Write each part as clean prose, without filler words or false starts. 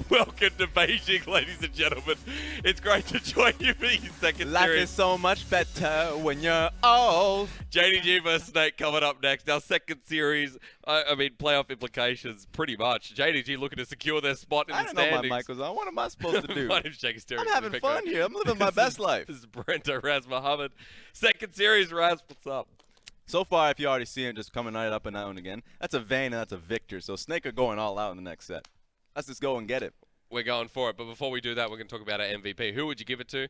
Welcome to Beijing, ladies and gentlemen. It's great to join you for your second Life series. is so much better when you're old. JDG vs Snake coming up next. Our second series, I mean, playoff implications, pretty much. JDG looking to secure their spot in the standings. I don't know my mic was on. What am I supposed to do? My name's Shakespeare. I'm having fun here. I'm living my best life. This is Brento Raz Muhammad. Second series, Raz, what's up? So far, if you already see him just coming right up and down again, that's a Vayne and that's a Viktor. So Snake are going all out in the next set. Let's just go and get it. We're going for it, but before we do that, we're going to talk about our MVP. Who would you give it to?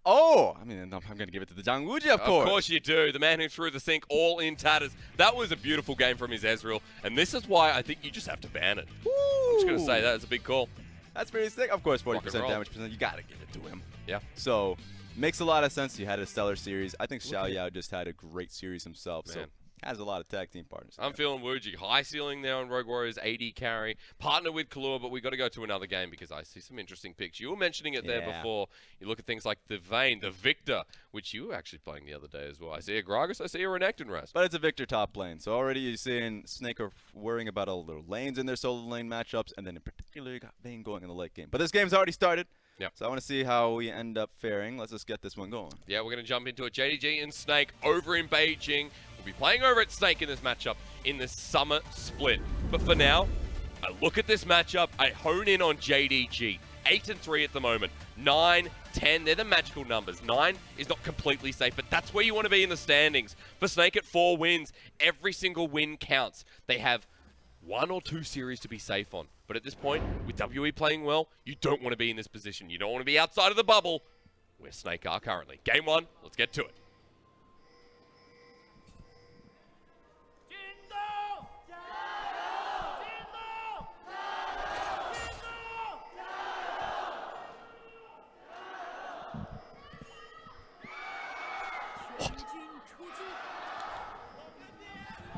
Oh, I mean, I'm going to give it to the Jangwuji, of course. Of course you do. The man who threw the sink all in tatters. That was a beautiful game from his Ezreal, and this is why I think you just have to ban it. Woo. I'm just going to say that. It's a big call. That's pretty sick. Of course, 40% roll. damage percent. You got to give it to him. Yeah. So, makes a lot of sense. You had a stellar series. I think Xiaoyao just had a great series himself. Man. So, has a lot of tag team partners. I'm feeling Wuji. High ceiling there on Rogue Warriors, AD carry. Partner with Kalua, but we got to go to another game because I see some interesting picks. You were mentioning it there before. You look at things like the Vayne, the Viktor, which you were actually playing the other day as well. I see a Gragas, I see a Renekton, Raz. But it's a Viktor top lane. So already you're seeing Snake are worrying about all the lanes in their solo lane matchups. And then in particular, you got Vayne going in the late game. But this game's already started. Yep. So I want to see how we end up faring. Let's just get this one going. Yeah, we're going to jump into it. JDG and Snake over in Beijing. We'll be playing over at Snake in this matchup in the summer split. But for now, I look at this matchup, I hone in on JDG. 8-3 at the moment. 9, 10, they're the magical numbers. 9 is not completely safe, but that's where you want to be in the standings. For Snake at 4 wins, every single win counts. They have 1 or 2 series to be safe on. But at this point, with WE playing well, you don't want to be in this position. You don't want to be outside of the bubble, where Snake are currently. Game 1, let's get to it.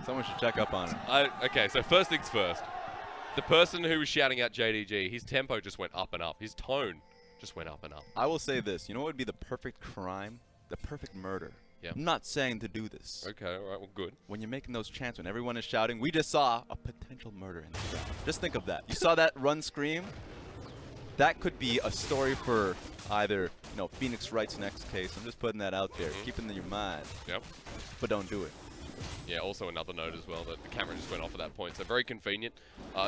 Someone should check up on it. Okay, so first things first. The person who was shouting out JDG, his tempo just went up and up. His tone just went up and up. I will say this. You know what would be the perfect crime? The perfect murder. Yeah. I'm not saying to do this. Okay, all right, well, good. When you're making those chants, when everyone is shouting, we just saw a potential murder in the ground. Just think of that. You saw that run scream? That could be a story for either, Phoenix Wright's next case. I'm just putting that out there. Keep it in your mind. Yep. But don't do it. Yeah, also another note as well that the camera just went off at that point, so very convenient.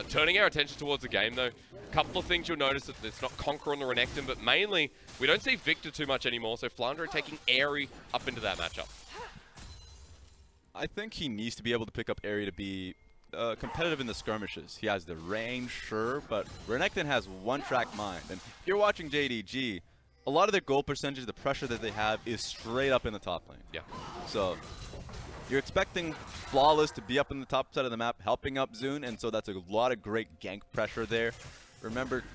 Turning our attention towards the game, though, a couple of things you'll notice that it's not Conquer on the Renekton, but mainly we don't see Viktor too much anymore, so Flandre taking Airy up into that matchup. I think he needs to be able to pick up Airy to be competitive in the skirmishes. He has the range, sure, but Renekton has one-track mind. And if you're watching JDG, a lot of their goal percentage, the pressure that they have is straight up in the top lane. Yeah. So you're expecting Flawless to be up in the top side of the map, helping up Zune, and so that's a lot of great gank pressure there. Remember,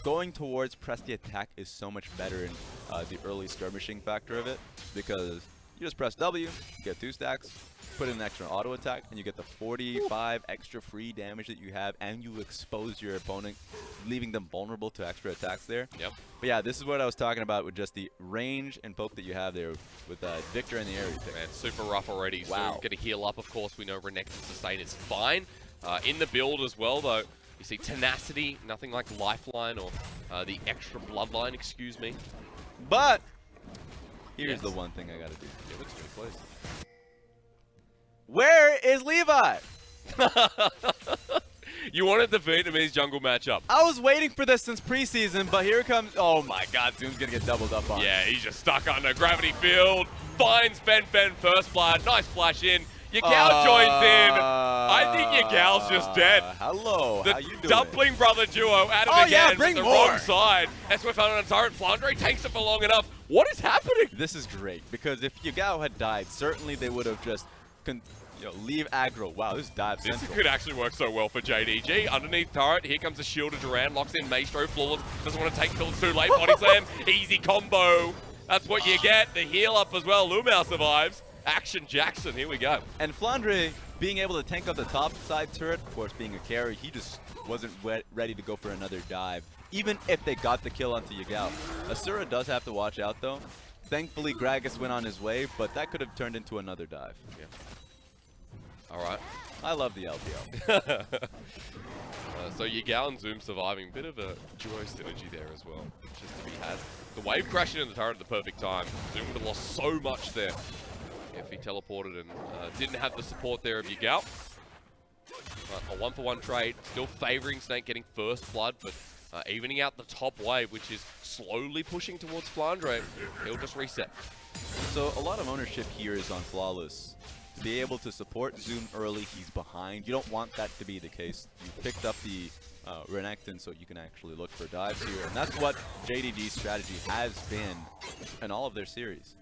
going towards press the attack is so much better in the early skirmishing factor of it, because you just press W, get 2 stacks, put in an extra auto attack, and you get the 45 extra free damage that you have, and you expose your opponent, leaving them vulnerable to extra attacks there. Yep. But yeah, this is what I was talking about with just the range and poke that you have there with Viktor and the Airy pick. Man, super rough already. Wow. So get a heal up, of course. We know Renekton sustain is fine. In the build as well, though, you see Tenacity, nothing like Lifeline or the extra Bloodline, excuse me. But here's the one thing I gotta do. Yeah, looks pretty close. Where is Levi? You wanted the Vietnamese jungle matchup. I was waiting for this since preseason, but here it comes. Oh my god, Zoom's gonna get doubled up on. Yeah, he's just stuck under gravity field. Finds Fenfen first blood. Nice flash in. Yagao joins in. I think Yagao's just dead. Hello, The how you doing? dumpling brother duo at it again bring with the more. wrong side. SofM found on turret. Flandre takes it for long enough. What is happening? This is great, because if Yagao had died, certainly they would have just leave aggro. Wow, this dive This central. could actually work so well for JDG. Underneath turret, here comes a shield of Duran, locks in Maestro, flawless, doesn't want to take kills too late, body slam, easy combo. That's what you get, the heal up as well. LvMao survives. Action Jackson, here we go. And Flandre being able to tank up the top side turret, of course being a carry, he just wasn't ready to go for another dive, even if they got the kill onto Yagao. Asura does have to watch out though. Thankfully Gragas went on his way, but that could have turned into another dive. Yeah. All right. I love the LPL. So Yagao and Zoom surviving, bit of a duo synergy there as well, just to be had. The wave crashing in the turret at the perfect time. Zoom would have lost so much there if he teleported and didn't have the support there of Yagao. A 1-for-1 trade, still favoring Snake getting first blood, but evening out the top wave, which is slowly pushing towards Flandre. He'll just reset. So a lot of ownership here is on Flawless. To be able to support Zoom early, he's behind. You don't want that to be the case. You picked up the Renekton so you can actually look for dives here. And that's what JDG's strategy has been in all of their series.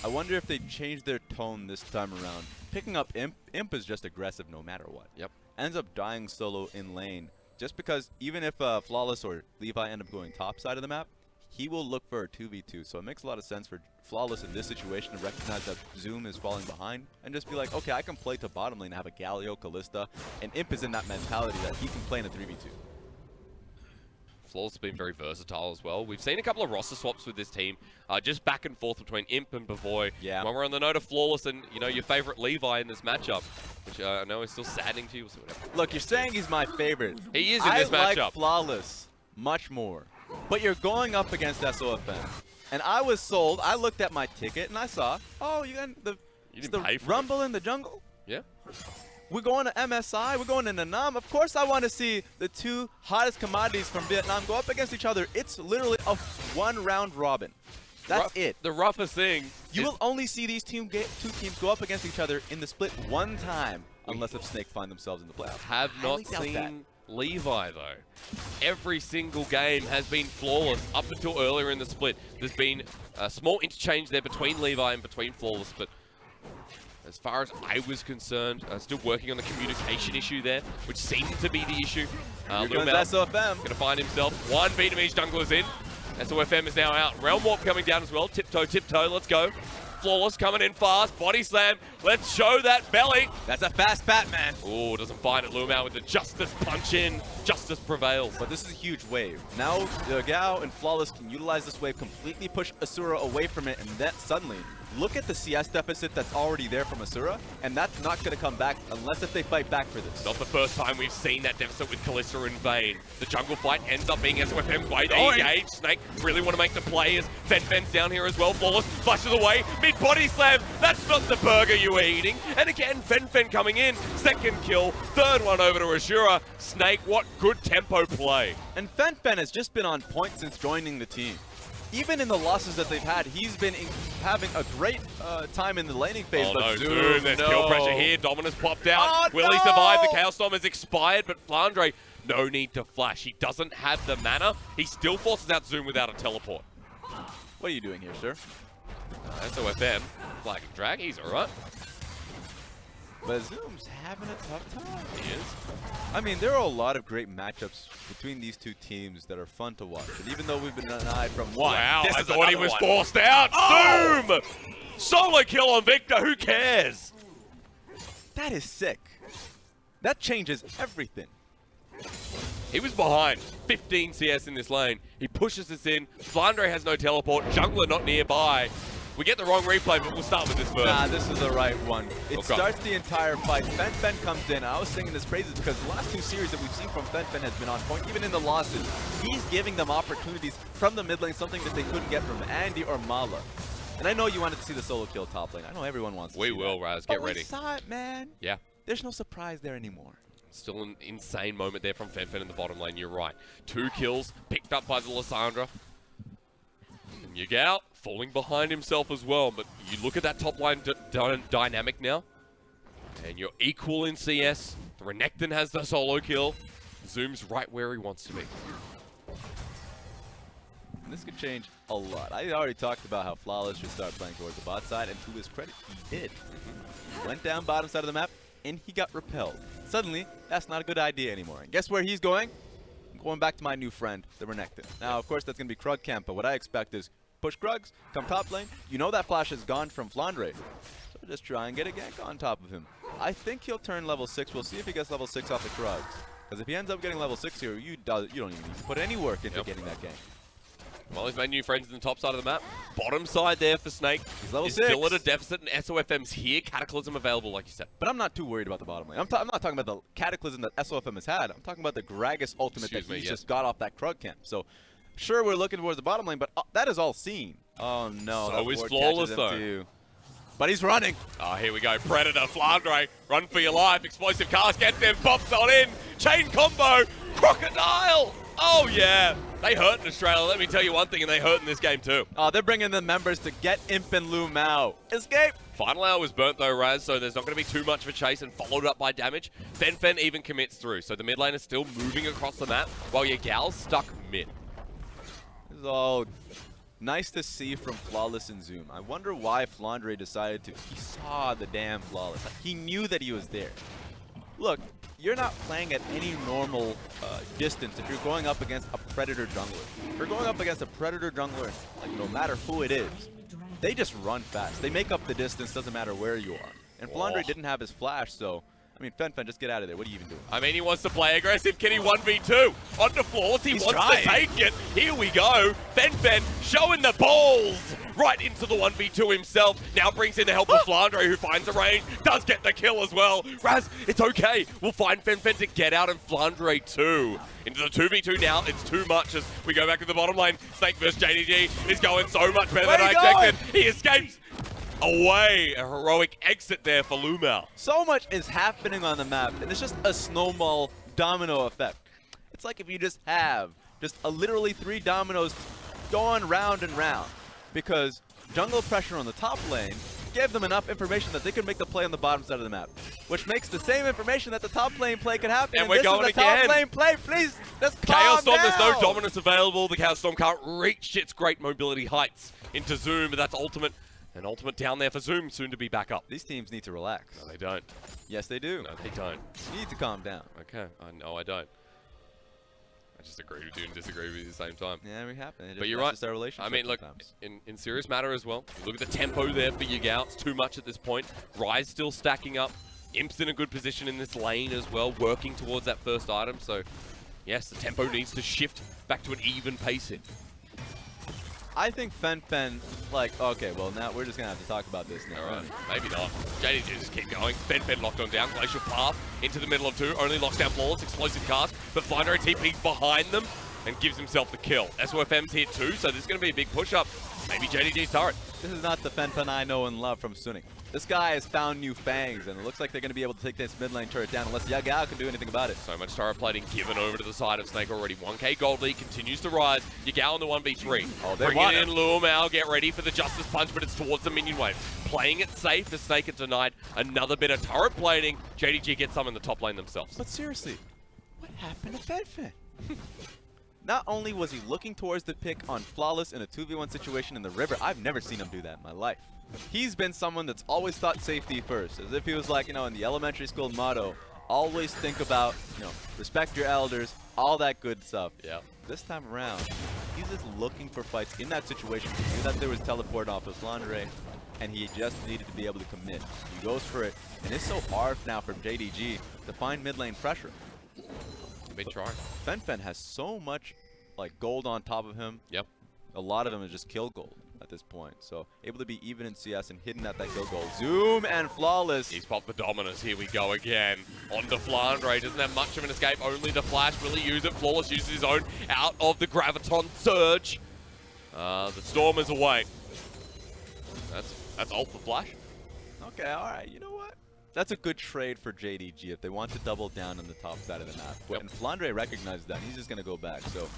I wonder if they changed their tone this time around. Picking up Imp. Imp is just aggressive no matter what. Yep. Ends up dying solo in lane. Just because even if Flawless or Levi end up going top side of the map, he will look for a 2v2. So it makes a lot of sense for Flawless in this situation to recognize that Zoom is falling behind and just be like, okay, I can play to bottom lane and have a Galio, Kalista, and Imp is in that mentality that he can play in a 3v2. Flawless has been very versatile as well. We've seen a couple of roster swaps with this team, just back and forth between Imp and Bavoy. Yeah. When we're on the note of Flawless and, you know, your favorite Levi in this matchup, which I know is still saddening to you. We'll see what happens. Look, you're saying he's my favorite. He is in this matchup. I like Flawless much more. But you're going up against SofM. And I was sold. I looked at my ticket and I saw, oh, you got the Rumble in the jungle? Yeah. We're going to MSI. We're going to Nanam. Of course I want to see the two hottest commodities from Vietnam go up against each other. It's literally a one-round robin. That's it. The roughest thing. You will only see these two teams go up against each other in the split one time, unless if Snake find themselves in the playoffs. Have not seen Levi though. Every single game has been Flawless up until earlier in the split. There's been a small interchange there between Levi and between Flawless, but as far as I was concerned, still working on the communication issue there, which seemed to be the issue. SofM going to find himself. One Vietnamese jungler's in. SofM is now out. Realm Warp coming down as well. Tiptoe, tiptoe, let's go. Flawless coming in fast. Body slam. Let's show that belly. That's a fast pat, man. Oh, doesn't find it. LvMao with the Justice punch in. Justice prevails. But this is a huge wave. Now, Yagao and Flawless can utilize this wave, completely push Asura away from it, and then suddenly, look at the CS deficit that's already there from Asura, and that's not going to come back unless if they fight back for this. Not the first time we've seen that deficit with Kalista and Vayne. The jungle fight ends up being SofM quite engaged. Snake really want to make the play as Fenfen's down here as well. Flawless flushes away, mid-body slam. That's not the burger you were eating. And again, Fenfen coming in. Second kill, third one over to Asura. Snake, what good tempo play. And Fenfen has just been on point since joining the team. Even in the losses that they've had, he's been having a great time in the laning phase. Oh but no, Zoom, there's kill pressure here. Dominus popped out. Oh, Will he survive? The Chaos Storm has expired, but Flandre, no need to flash. He doesn't have the mana. He still forces out Zoom without a teleport. What are you doing here, sir? SofM, flag and drag, he's alright. But Zoom's having a tough time. He is. I mean, there are a lot of great matchups between these two teams that are fun to watch. And even though we've been denied from one, wow, I thought he was forced out. Oh! Zoom! Solo kill on Viktor, who cares? That is sick. That changes everything. He was behind 15 CS in this lane. He pushes us in. Flandre has no teleport. Jungler not nearby. We get the wrong replay, but we'll start with this first. Nah, this is the right one. It starts the entire fight. Fenfen comes in. I was singing this praises because the last two series that we've seen from Fenfen has been on point, even in the losses. He's giving them opportunities from the mid lane, something that they couldn't get from Andy or Mala. And I know you wanted to see the solo kill top lane. I know everyone wants to see that. We will, Ryze. Get ready. We saw it, man. Yeah. There's no surprise there anymore. Still an insane moment there from Fenfen in the bottom lane. You're right. 2 kills picked up by the Lissandra. And Yagao falling behind himself as well. But you look at that top line dynamic now. And you're equal in CS. The Renekton has the solo kill. Zoom's right where he wants to be. And this could change a lot. I already talked about how Flawless should start playing towards the bot side. And to his credit, he did. Went down bottom side of the map. And he got repelled. Suddenly, that's not a good idea anymore. And guess where he's going? I'm going back to my new friend, the Renekton. Now, of course, that's going to be Krug camp, but what I expect is push Krugs, come top lane. You know that flash is gone from Flandre. So just try and get a gank on top of him. I think he'll turn level 6. We'll see if he gets level 6 off the Krugs. Because if he ends up getting level 6 here, you don't even need to put any work into getting that gank. Well, he's made new friends in the top side of the map. Bottom side there for Snake. He's level He's 6. still at a deficit, and SofM's here. Cataclysm available, like you said. But I'm not too worried about the bottom lane. I'm not talking about the Cataclysm that SofM has had. I'm talking about the Gragas ultimate that he's just got off that Krug camp. So, sure, we're looking towards the bottom lane, but that is all seen. Oh, no. So is Flawless, though. Too. But he's running. Oh, here we go. Predator, Flandre, run for your life. Explosive cast gets him, pops on in. Chain combo, Crocodile. Oh, yeah. They hurt in Australia. Let me tell you one thing, and they hurt in this game, too. Oh, they're bringing the members to get Imp and LvMao. Escape. Final hour was burnt, though, Raz, so there's not going to be too much of a chase and followed up by damage. Fenfen even commits through, so the mid lane is still moving across the map, while Yagao's stuck mid. This is all nice to see from Flawless and Zoom. I wonder why Flandre decided to. He saw the damn Flawless. He knew that he was there. Look, you're not playing at any normal distance if you're going up against a Predator jungler. If you're going up against a Predator jungler, like no matter who it is, they just run fast. They make up the distance, doesn't matter where you are. And Flandre didn't have his flash, so I mean, Fenfen, just get out of there. What are you even doing? I mean, he wants to play aggressive. Can he 1v2? Onto Flawless. He wants to take it. Here we go. Fenfen showing the balls right into the 1v2 himself. Now brings in the help of Flandre, who finds the range. Does get the kill as well. Raz, it's okay. We'll find Fenfen to get out, and Flandre too. Into the 2v2 now. It's too much as we go back to the bottom lane. Snake versus JDG is going so much better than I expected. He escapes away. A heroic exit there for LvMao. So much is happening on the map, and it's just a snowball domino effect. It's like if you just have literally 3 dominoes going round and round, because jungle pressure on the top lane gave them enough information that they could make the play on the bottom side of the map, which makes the same information that the top lane play could happen. And we're going again. Top lane play, please. Just Chaos Storm, down. there's no dominance available. The Chaos Storm can't reach its great mobility heights into Zoom, but that's ultimate. And ultimate down there for Zoom, soon to be back up. These teams need to relax. No, they don't. Yes, they do. No, they don't. You need to calm down. Okay, no, I don't. I just agree with you and disagree with you at the same time. Yeah, we happen. But you're right. Just our relationship I mean, look, sometimes. in serious matter as well, look at the tempo there for Yagao. It's too much at this point. Ryze still stacking up. Imp's in a good position in this lane as well, working towards that first item. So, yes, the tempo needs to shift back to an even pacing. I think Fenfen, like, okay, well, now we're just going to have to talk about this now. All right, maybe not. JDG just keep going. Fenfen locked on down. Glacial path into the middle of 2. Only locks down Flawless. Explosive cast. But Flandre TP's behind them and gives himself the kill. SofM's here too, so this is going to be a big push-up. Maybe JDG's turret. This is not the Fenfen I know and love from Suning. This guy has found new fangs, and it looks like they're going to be able to take this mid lane turret down unless Yagao can do anything about it. So much turret plating given over to the side of Snake already. 1k gold lead continues to rise. Yagao in the 1v3. Oh, they Bring want it him. in, LvMao. Get ready for the Justice Punch, but it's towards the minion wave. Playing it safe as Snake is denied another bit of turret plating. JDG gets some in the top lane themselves. But seriously, what happened to Fenfen? Not only was he looking towards the pick on Flawless in a 2v1 situation in the river, I've never seen him do that in my life. He's been someone that's always thought safety first, as if he was like, you know, in the elementary school motto, always think about, you know, respect your elders, all that good stuff. Yeah. This time around, he's just looking for fights in that situation. He knew that there was teleport off of Flandre, and he just needed to be able to commit. He goes for it, and it's so hard now from JDG to find mid lane pressure. Big try. Fenfen has so much like gold on top of him. Yep. A lot of them is just kill gold at this point. So able to be even in CS and hidden at that kill gold. Zoom and Flawless. He's popped the dominance. Here we go again. On to Flandre. Doesn't have much of an escape. Only the flash. Will he use it? Flawless uses his own out of the Graviton Surge. The Storm is away. That's ult for flash. Okay, alright. You know what? That's a good trade for JDG if they want to double down on the top side of the map. Yep. And Flandre recognizes that. He's just going to go back. So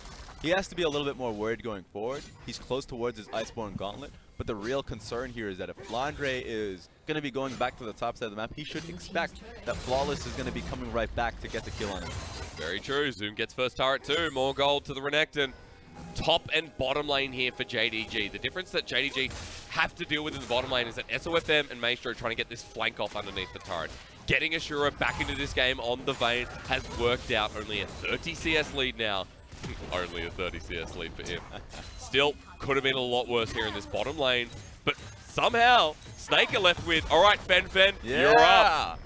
he has to be a little bit more worried going forward. He's close towards his Iceborne Gauntlet. But the real concern here is that if Flandre is going to be going back to the top side of the map, he should expect that Flawless is going to be coming right back to get the kill on him. Very true. Zoom gets first turret too. More gold to the Renekton. Top and bottom lane here for JDG. The difference that JDG have to deal with in the bottom lane is that SofM and Maestro are trying to get this flank off underneath the turret. Getting Asura back into this game on the Vayne has worked out. Only a 30 CS lead now. Only a 30 CS lead for him. Still, could have been a lot worse here in this bottom lane. But somehow, Snake are left with, all right, Fenfen, you're up.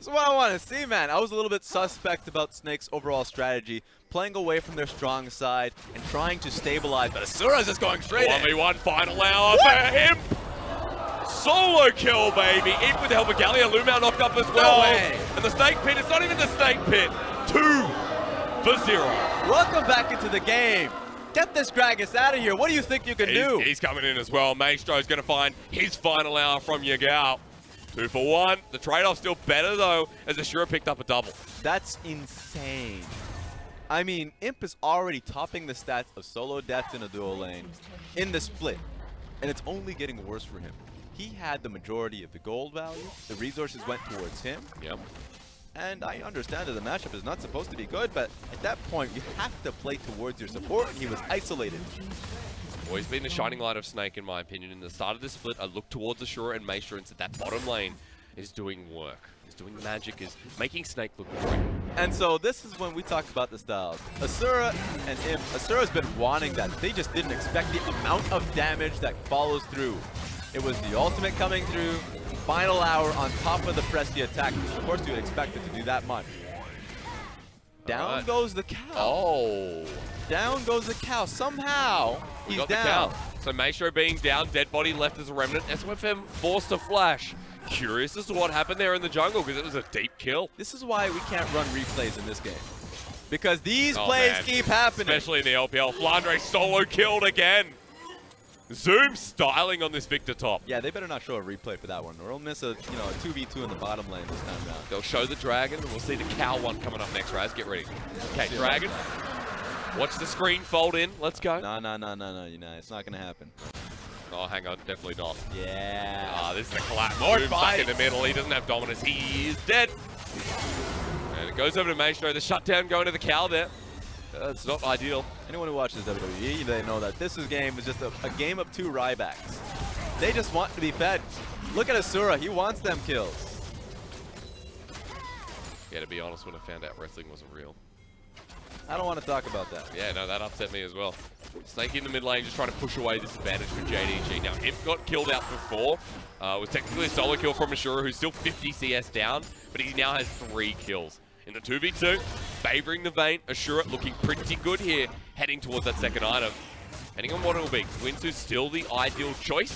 This is what I want to see, man. I was a little bit suspect about Snake's overall strategy, playing away from their strong side and trying to stabilize, but Asura's just going straight in. 1v1 final hour for him. Solo kill, baby. Imp with the help of Galio. LvMao knocked up as well. No way. And the snake pit, it's not even the snake pit. 2 for 0. Welcome back into the game. Get this Gragas out of here. What do you think you can do? He's coming in as well. Maestro's going to find his final hour from Yagao. 2 for 1. The trade-off's still better, though, as Asura picked up a double. That's insane. I mean, Imp is already topping the stats of solo deaths in a duo lane in the split, and it's only getting worse for him. He had the majority of the gold value. The resources went towards him. Yep. And I understand that the matchup is not supposed to be good, but at that point, you have to play towards your support, and he was isolated. Always been the shining light of Snake, in my opinion. In the start of this split, I looked towards Asura and Maestro and said that bottom lane is doing work. Is doing magic, is making Snake look great. And so this is when we talk about the styles. Asura and Imp, Asura's been wanting that. They just didn't expect the amount of damage that follows through. It was the ultimate coming through, final hour on top of the Presti attack. Of course, you would expect it to do that much. Down goes the cow. Oh. Down goes the cow. Somehow, he's got down. The cow. So Maestro being down, dead body left as a remnant. SofM forced to flash. Curious as to what happened there in the jungle, because it was a deep kill. This is why we can't run replays in this game. Because these plays keep happening. Especially in the LPL. Flandre solo killed again. Zoom styling on this Viktor top. Yeah, they better not show a replay for that one, or we'll miss a 2v2 in the bottom lane this time around. They'll show the dragon, and we'll see the cow one coming up next, Ryze. Get ready. Okay, dragon. Watch the screen fold in. Let's go. No, it's not gonna happen. Oh, hang on, definitely not. Yeah. Ah, this is the collapse. More Zoom back in the middle. He doesn't have dominance. He is dead. And it goes over to Maestro. The shutdown going to the cow there. It's not ideal. Anyone who watches WWE, they know that this game is just a game of 2 Rybacks. They just want to be fed. Look at Asura. He wants them kills. Yeah, to be honest, when I found out wrestling wasn't real. I don't want to talk about that. Yeah, no, that upset me as well. Snake in the mid lane, just trying to push away this advantage for JDG. Now, Imp got killed out before. Was technically a solo kill from Asura, who's still 50 CS down, but he now has 3 kills. In the 2v2, favoring the Vayne. Asura looking pretty good here, heading towards that second item. Depending on what it will be, Winsu's still the ideal choice,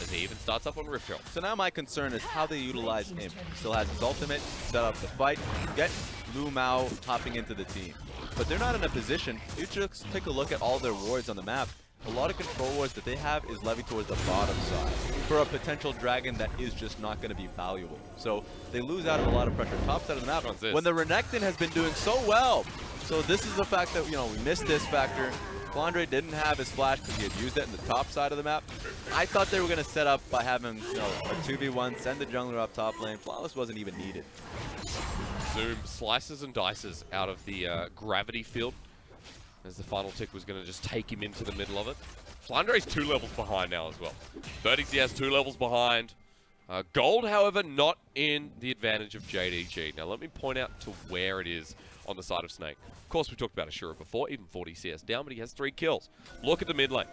as he even starts up on Rift Hill. So now my concern is how they utilize Imp. He still has his ultimate, set up the fight, get LvMao hopping into the team. But they're not in a position. You just take a look at all their wards on the map. A lot of control wards that they have is levied towards the bottom side for a potential dragon that is just not going to be valuable. So they lose out on a lot of pressure top side of the map when the Renekton has been doing so well. So this is the fact that, we missed this factor. Flandre didn't have his flash because he had used it in the top side of the map. I thought they were going to set up by having, a 2v1, send the jungler up top lane. Flawless wasn't even needed. Zoom slices and dices out of the gravity field, as the final tick was going to just take him into the middle of it. Flandre's 2 levels behind now as well. 30 CS 2 levels behind. Gold, however, not in the advantage of JDG. Now let me point out to where it is on the side of Snake. Of course, we talked about Asura before, even 40 CS down, but he has 3 kills. Look at the mid lane.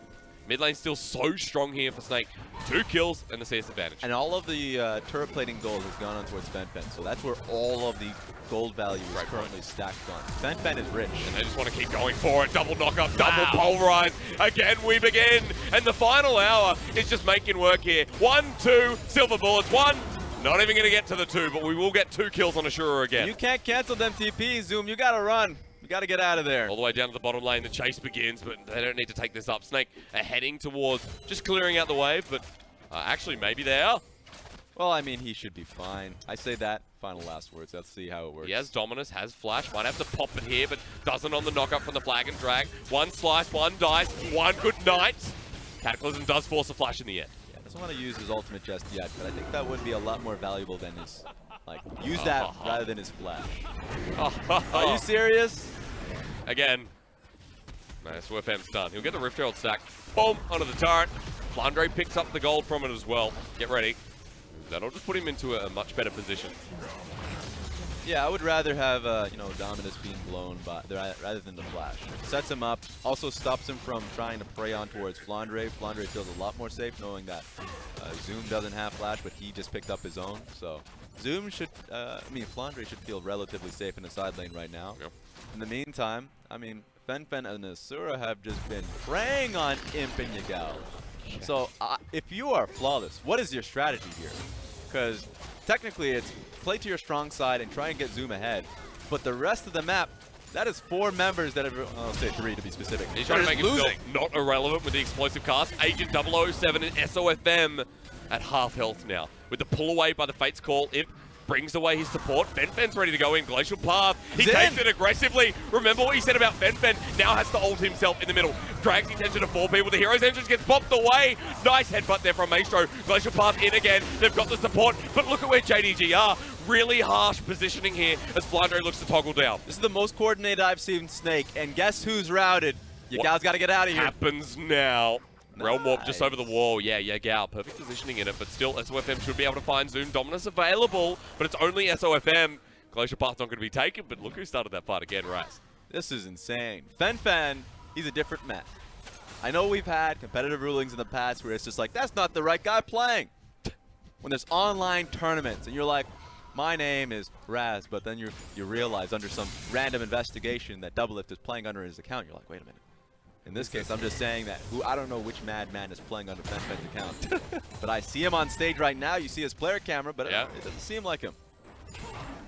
Mid lane's still so strong here for Snake. 2 kills and the CS advantage. And all of the turret plating gold has gone on towards Fenfen, so that's where all of the gold value is currently stacked on. Fenfen is rich. And they just want to keep going for it. Double knock-up, double pulverize. Again, we begin. And the final hour is just making work here. 1, 2, silver bullets. 1. Not even going to get to the 2, but we will get 2 kills on Asura again. You can't cancel them TPs, Zoom. You got to run. You got to get out of there. All the way down to the bottom lane, the chase begins, but they don't need to take this up. Snake are heading towards just clearing out the wave, but actually maybe they are. Well, I mean, he should be fine. I say that. Final last words. Let's see how it works. He has dominance, has flash. Might have to pop it here, but doesn't on the knockup from the flag and drag. 1 slice, 1 dice, 1 good night. Cataclysm does force a flash in the end. Yeah, doesn't want to use his ultimate just yet, but I think that would be a lot more valuable than his, use that rather than his flash. Are you serious? Again. Nice, SofM's done. He'll get the Rift Herald stack. Boom, onto the turret. Flandre picks up the gold from it as well. Get ready. That'll just put him into a much better position. Yeah, I would rather have, Dominus being blown by, rather than the flash. Sets him up, also stops him from trying to prey on towards Flandre. Flandre feels a lot more safe knowing that Zoom doesn't have flash, but he just picked up his own. So Zoom should, I mean, Flandre should feel relatively safe in the side lane right now. Yep. In the meantime, I mean, Fenfen and Asura have just been preying on Imp and Yagao. So, if you are flawless, what is your strategy here? Because technically it's play to your strong side and try and get Zoom ahead. But the rest of the map, that is 4 members that have, I'll say 3 to be specific. He's trying to make himself not irrelevant with the explosive cast. Agent 007 and SofM at half health now. With the pull away by the Fate's Call, Imp brings away his support. Fenfen's ready to go in. Glacial Path. He takes it aggressively. Remember what he said about Fenfen. Now has to ult himself in the middle. Drags the attention to 4 people. The hero's entrance gets popped away. Nice headbutt there from Maestro. Glacial Path in again. They've got the support. But look at where JDG are. Really harsh positioning here as Flandre looks to toggle down. This is the most coordinated I've seen Snake. And guess who's routed? Yagao's got to get out of here. Happens now. Nice. Realm Warp just over the wall. Yeah, Yagao. Perfect positioning in it, but still SofM should be able to find Zoom. Dominus available, but it's only SofM. Glacial Path's not going to be taken, but look who started that fight again, Ryze. This is insane. Fenfen, he's a different man. I know we've had competitive rulings in the past where it's just like, that's not the right guy playing. When there's online tournaments and you're like, my name is Raz, but then you realize under some random investigation that Doublelift is playing under his account. You're like, wait a minute. In this case, I'm just saying that I don't know which madman is playing under Fenfen's account. But I see him on stage right now. You see his player camera, but yeah, it doesn't seem like him.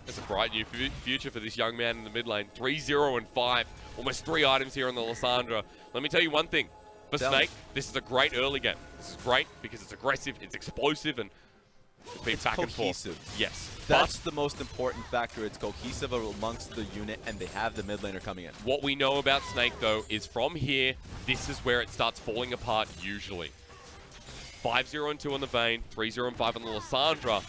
It's a bright new future for this young man in the mid lane. 3-0 and 5. Almost 3 items here on the Lissandra. Let me tell you one thing. For Snake, this is a great early game. This is great because it's aggressive, it's explosive, and it's back cohesive. And forth. Yes. That's the most important factor. It's cohesive amongst the unit, and they have the mid laner coming in. What we know about Snake, though, is from here, this is where it starts falling apart usually. 5-0 and 2 on the Vayne, 3-0 and 5 on the Lissandra.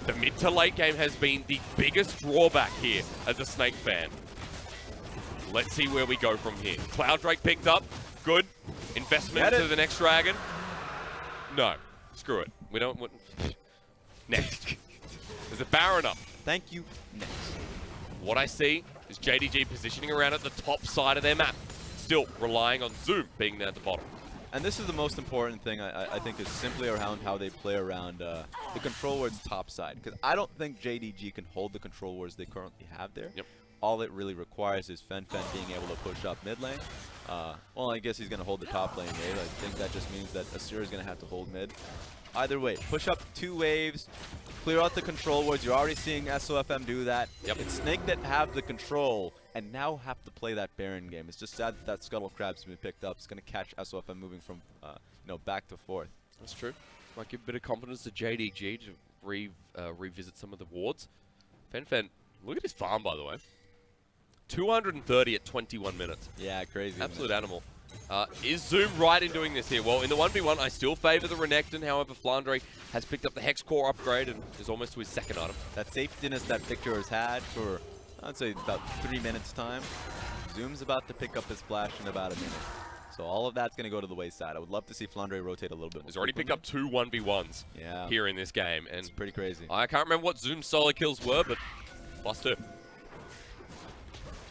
The mid to late game has been the biggest drawback here as a Snake fan. Let's see where we go from here. Cloud Drake picked up. Good. Investment to the next dragon. No. Screw it. We don't... Next. There's a Baron up. Thank you. Next. What I see is JDG positioning around at the top side of their map. Still relying on Zoom being there at the bottom. And this is the most important thing, I think, is simply around how they play around the control wards top side. Because I don't think JDG can hold the control wards they currently have there. Yep. All it really requires is Fenfen being able to push up mid lane. Well, I guess he's going to hold the top lane wave. I think that just means that Asura is going to have to hold mid. Either way, push up 2 waves, clear out the control wards. You're already seeing SofM do that. Yep. It's Snake that have the control and now have to play that Baron game. It's just sad that Scuttle Crab's been picked up. It's going to catch SofM moving from back to forth. That's true. Might give a bit of confidence to JDG to revisit some of the wards. Fenfen, look at his farm, by the way. 230 at 21 minutes. Yeah, crazy. Absolute animal. Is Zoom right in doing this here? Well, in the 1v1, I still favor the Renekton. However, Flandre has picked up the Hex Core upgrade and is almost to his second item. That safetiness that Viktor has had for, I'd say, about 3 minutes time. Zoom's about to pick up his flash in about a minute. So all of that's going to go to the wayside. I would love to see Flandre rotate a little bit more. He's already picked up 2 1v1s here in this game. And it's pretty crazy. I can't remember what Zoom's solo kills were, but +2.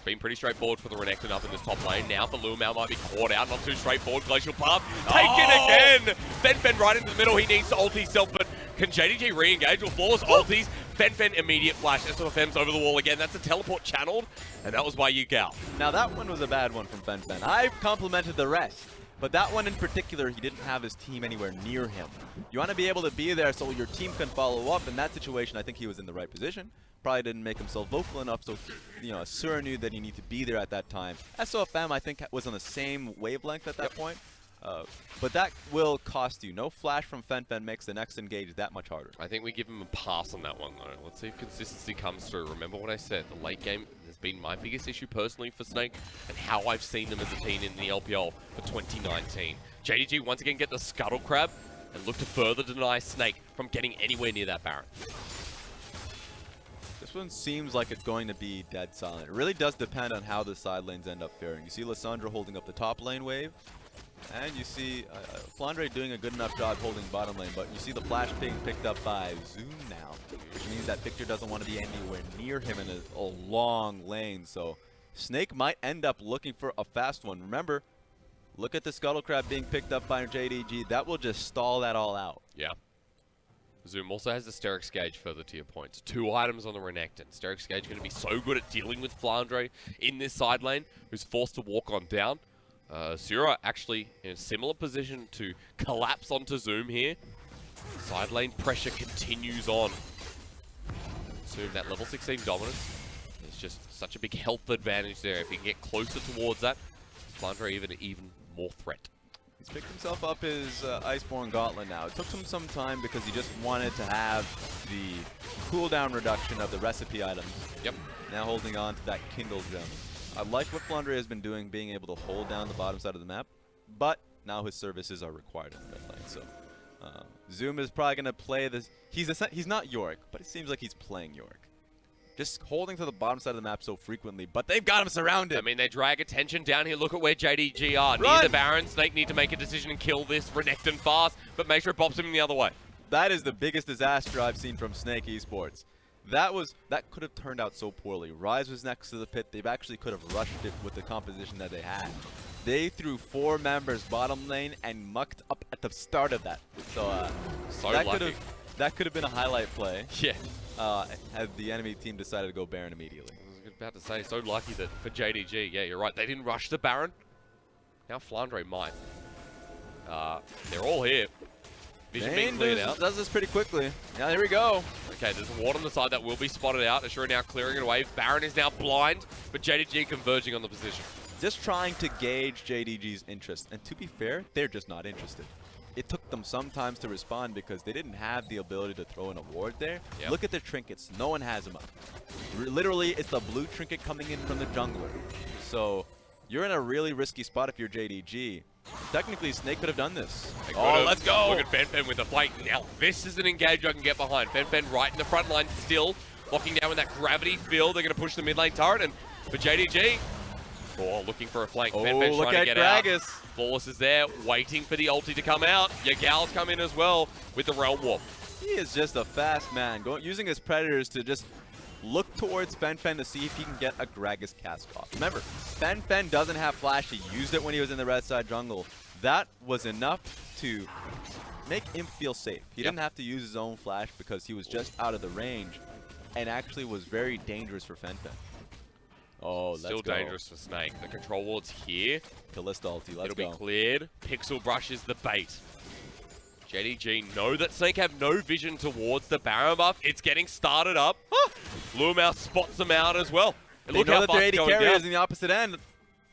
Been pretty straightforward for the Renekton up in this top lane. Now for LvMao might be caught out. Not too straightforward. Glacial Path taken again. Fenfen right into the middle. He needs to ult himself, but can JDG re-engage with flawless ultis? Fenfen immediate flash. SofM's over the wall again. That's a teleport channeled, and that was by Yagao. Now that one was a bad one from Fenfen. I complimented the rest, but that one in particular, he didn't have his team anywhere near him. You want to be able to be there so your team can follow up. In that situation, I think he was in the right position. Probably didn't make himself vocal enough, so Asura knew that he needed to be there at that time. SofM, I think, was on the same wavelength at that point, but that will cost you. No flash from Fenfen makes the next engage that much harder. I think we give him a pass on that one, though. Let's see if consistency comes through. Remember what I said, the late game has been my biggest issue personally for Snake, and how I've seen them as a team in the LPL for 2019. JDG once again get the Scuttle Crab, and look to further deny Snake from getting anywhere near that Baron. This one seems like it's going to be dead silent. It really does depend on how the side lanes end up faring. You see Lissandra holding up the top lane wave, and you see Flandre doing a good enough job holding bottom lane, but you see the flash being picked up by Zoom now, which means that Viktor doesn't want to be anywhere near him in a long lane, so Snake might end up looking for a fast one. Remember, look at the Scuttle Crab being picked up by JDG. That will just stall that all out. Yeah. Zoom also has the Sterix Gauge further to your points. 2 items on the Renekton. Sterix Gauge going to be so good at dealing with Flandre in this side lane, who's forced to walk on down. Asura actually in a similar position to collapse onto Zoom here. Side lane pressure continues on. Zoom, that level 16 dominance is just such a big health advantage there. If he can get closer towards that, Flandre even more threat. He's picked himself up his Iceborne Gauntlet now. It took him some time because he just wanted to have the cooldown reduction of the recipe items. Yep. Now holding on to that Kindle gem. I like what Flandre has been doing, being able to hold down the bottom side of the map, but now his services are required in the mid lane. So Zoom is probably going to play this. He's not Yorick, but it seems like he's playing Yorick. Just holding to the bottom side of the map so frequently, but they've got him surrounded. I mean, they drag attention down here. Look at where JDG are. Run! Near the Baron. Snake need to make a decision and kill this Renekton fast, but Maestro pops him the other way. That is the biggest disaster I've seen from Snake Esports. That could have turned out so poorly. Ryze was next to the pit. They actually could have rushed it with the composition that they had. They threw 4 members bottom lane and mucked up at the start of that. So, that could have been a highlight play. Yeah. Had the enemy team decided to go Baron immediately. I was about to say, so lucky that for JDG, yeah, you're right. They didn't rush the Baron. Now Flandre might. They're all here. Vision being cleared out. Does this pretty quickly. Yeah, here we go. Okay, there's a ward on the side that will be spotted out. Asura now clearing it away. Baron is now blind, but JDG converging on the position. Just trying to gauge JDG's interest. And to be fair, they're just not interested. It took them some time to respond because they didn't have the ability to throw in a ward there. Yep. Look at their trinkets. No one has them up. Literally, it's the blue trinket coming in from the jungler. So you're in a really risky spot if you're JDG. Technically, Snake could have done this. Oh, let's go! Look at Fenfen with the fight. Now, this is an engage I can get behind. Fenfen right in the front line still. Locking down with that gravity field. They're going to push the mid lane turret. And for JDG, looking for a flank. Fenfen's look trying to at get Gragas. out. Flawless is there, waiting for the ulti to come out. Yagao's come in as well with the Realm Warp. He is just a fast man, using his predators to just look towards Fenfen to see if he can get a Gragas cast off. Remember, Fenfen doesn't have flash. He used it when he was in the red side jungle. That was enough to make him feel safe. He didn't have to use his own flash because he was just out of the range and actually was very dangerous for Fenfen. Oh, let's go. Still dangerous for Snake. The control ward's here. Kalista ulti, let's go. It'll be cleared. Pixel Brush is the bait. JDG know that Snake have no vision towards the Baron buff. It's getting started up. LvMao spots them out as well. And They know that their AD carry is in the opposite end.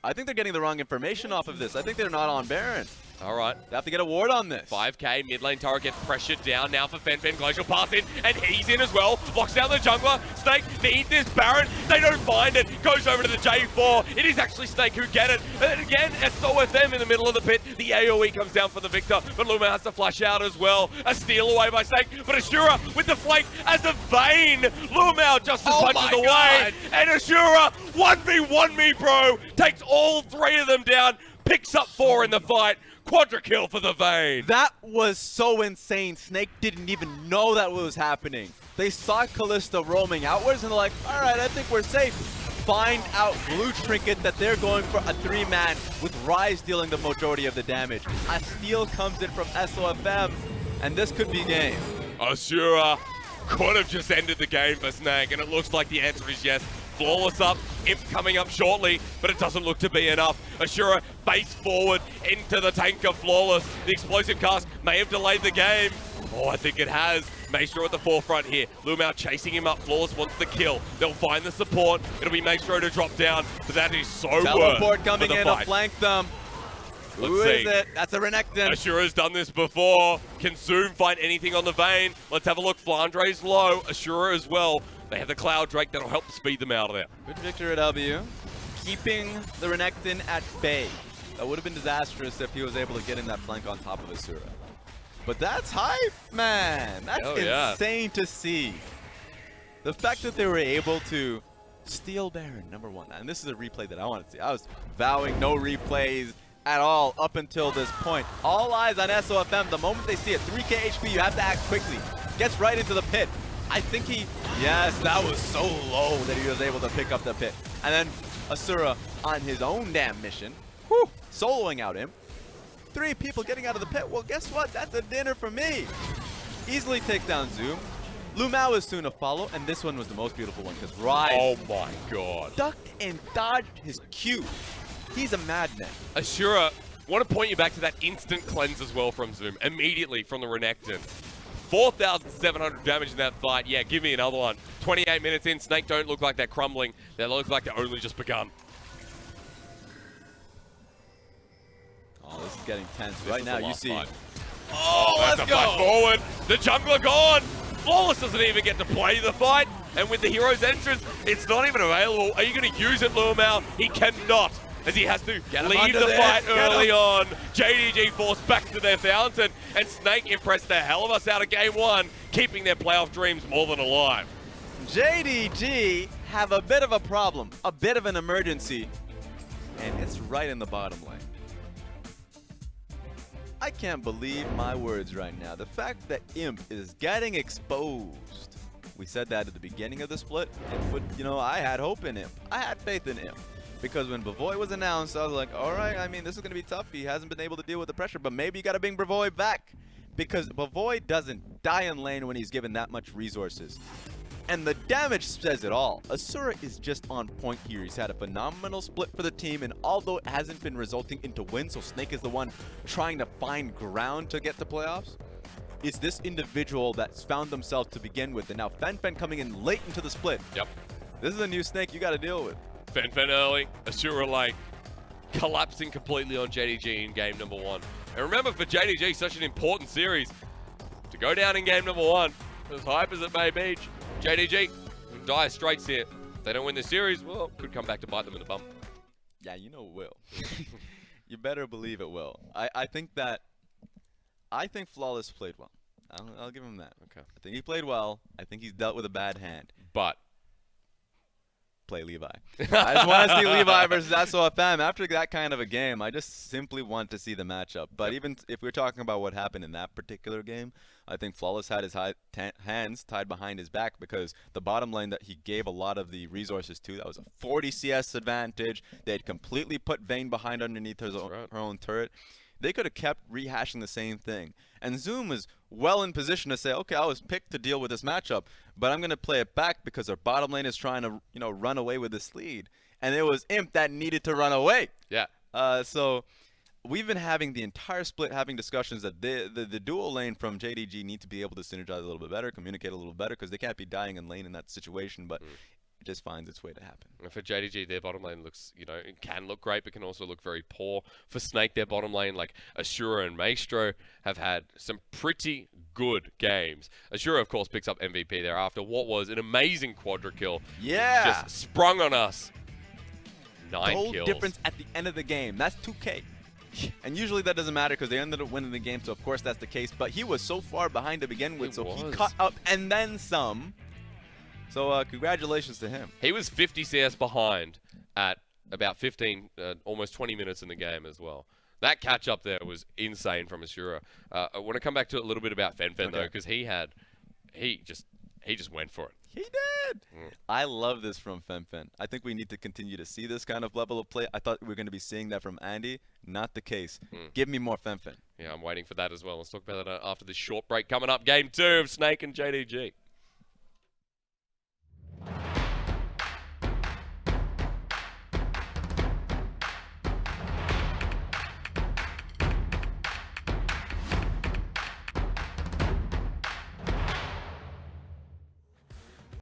I think they're getting the wrong information off of this. I think they're not on Baron. All right. They have to get a ward on this. 5k, mid lane turret gets pressured down now for Fenfen. Glacial pass in, and he's in as well. Locks down the jungler. Snake need this Baron. They don't find it. Goes over to the J4. It is actually Snake who get it. And then again, SofM in the middle of the pit. The AoE comes down for the Viktor, but LvMao has to flash out as well. A steal away by Snake, but Asura with the flank as a Vayne. LvMao just as punches away. And Asura 1v1 me, bro. Takes all 3 of them down. Picks up 4 in the fight. Quadra kill for the Vayne. That was so insane. Snake didn't even know that was happening. They saw Kalista roaming outwards and they're like, all right, I think we're safe. Find out blue trinket that they're going for a 3-man with Ryze dealing the majority of the damage. A steal comes in from SofM, and this could be game. Asura could have just ended the game for Snake, and it looks like the answer is yes. Flawless up, Imp coming up shortly, but it doesn't look to be enough. Asura face forward into the tank of Flawless. The explosive cast may have delayed the game. Oh, I think it has. Maestro at the forefront here. LvMao chasing him up. Flawless wants the kill. They'll find the support. It'll be Maestro to drop down, but that is so worth Teleport coming in to flank them. Who Let's is see. it? That's a Renekton. Asura's done this before. Can Zoom find anything on the Vayne? Let's have a look. Flandre's low. Asura as well. They have the Cloud Drake that'll help speed them out of there. Good Viktor at LBU. Keeping the Renekton at bay. That would have been disastrous if he was able to get in that flank on top of Asura. But that's hype, man. That's insane to see. The fact that they were able to steal Baron, number 1. And this is a replay that I want to see. I was vowing no replays at all up until this point. All eyes on SofM. The moment they see it, 3k HP, you have to act quickly. Gets right into the pit. I think yes, that was so low that he was able to pick up the pit. And then Asura on his own damn mission, soloing out him. 3 people getting out of the pit. Well, guess what? That's a dinner for me. Easily takes down Zoom. LvMao is soon to follow, and this one was the most beautiful one because Ryze Oh my god. ducked and dodged his Q. He's a madman. Asura, want to point you back to that instant cleanse as well from Zoom, immediately from the Renekton. 4,700 damage in that fight. Yeah, give me another one. 28 minutes in, Snake don't look like they're crumbling. They look like they're only just begun. Oh, this is getting tense. Right now, you see. Fight. Oh, let's that's go. a fight forward. The jungler gone. Flawless doesn't even get to play the fight. And with the hero's entrance, it's not even available. Are you going to use it, LvMao? He cannot, as he has to leave the fight early on. JDG forced back to their fountain, and Snake impressed the hell of us out of game one, keeping their playoff dreams more than alive. JDG have a bit of a problem, a bit of an emergency, and it's right in the bottom lane. I can't believe my words right now. The fact that Imp is getting exposed. We said that at the beginning of the split, but you know, I had hope in Imp. I had faith in Imp. Because when Bravoy was announced, I was like, all right, I mean, this is going to be tough. He hasn't been able to deal with the pressure, but maybe you got to bring Bravoy back. Because Bravoy doesn't die in lane when he's given that much resources. And the damage says it all. Asura is just on point here. He's had a phenomenal split for the team, and although it hasn't been resulting into wins, so Snake is the one trying to find ground to get to playoffs, it's this individual that's found themselves to begin with. And now Fenfen coming in late into the split. Yep. This is a new Snake you got to deal with. Fenfen early, Asura late, collapsing completely on JDG in game number one. And remember, for JDG, such an important series, to go down in game number one, as hype as it may be, JDG, dire straits here. If they don't win this series, well, it could come back to bite them in the bum. Yeah, you know it will. You better believe it will. I think Flawless played well. I'll give him that. Okay. I think he played well. I think he's dealt with a bad hand. But play Levi. I just want to see Levi versus SofM. After that kind of a game, I just simply want to see the matchup. But even if we're talking about what happened in that particular game, I think Flawless had his hands tied behind his back because the bottom lane that he gave a lot of the resources to, that was a 40 CS advantage. They had completely put Vayne behind underneath her own turret. They could have kept rehashing the same thing. And Zoom is well in position to say, okay, I was picked to deal with this matchup, but I'm going to play it back because our bottom lane is trying to, you know, run away with this lead. And it was Imp that needed to run away. yeah. So we've been having the entire split having discussions that the dual lane from JDG need to be able to synergize a little bit better, communicate a little better, because they can't be dying in lane in that situation. But it just finds its way to happen. And for JDG, their bottom lane looks, you know, it can look great, but can also look very poor. For Snake, their bottom lane, like Asura and Maestro, have had some pretty good games. Asura, of course, picks up MVP there after what was an amazing quadra kill. Yeah. Just sprung on us. 9 the whole kills. difference at the end of the game. That's 2K. And usually that doesn't matter because they ended up winning the game, so of course that's the case. But he was so far behind to begin with, so he caught up and then some. So congratulations to him. He was 50 CS behind at about 15, almost 20 minutes in the game as well. That catch up there was insane from Asura. I want to come back to a little bit about Fenfen though, because he just went for it. He did. I love this from Fenfen. I think we need to continue to see this kind of level of play. I thought we were going to be seeing that from Andy. Not the case. Give me more Fenfen. Yeah, I'm waiting for that as well. Let's talk about that after this short break coming up. Game 2 of Snake and JDG.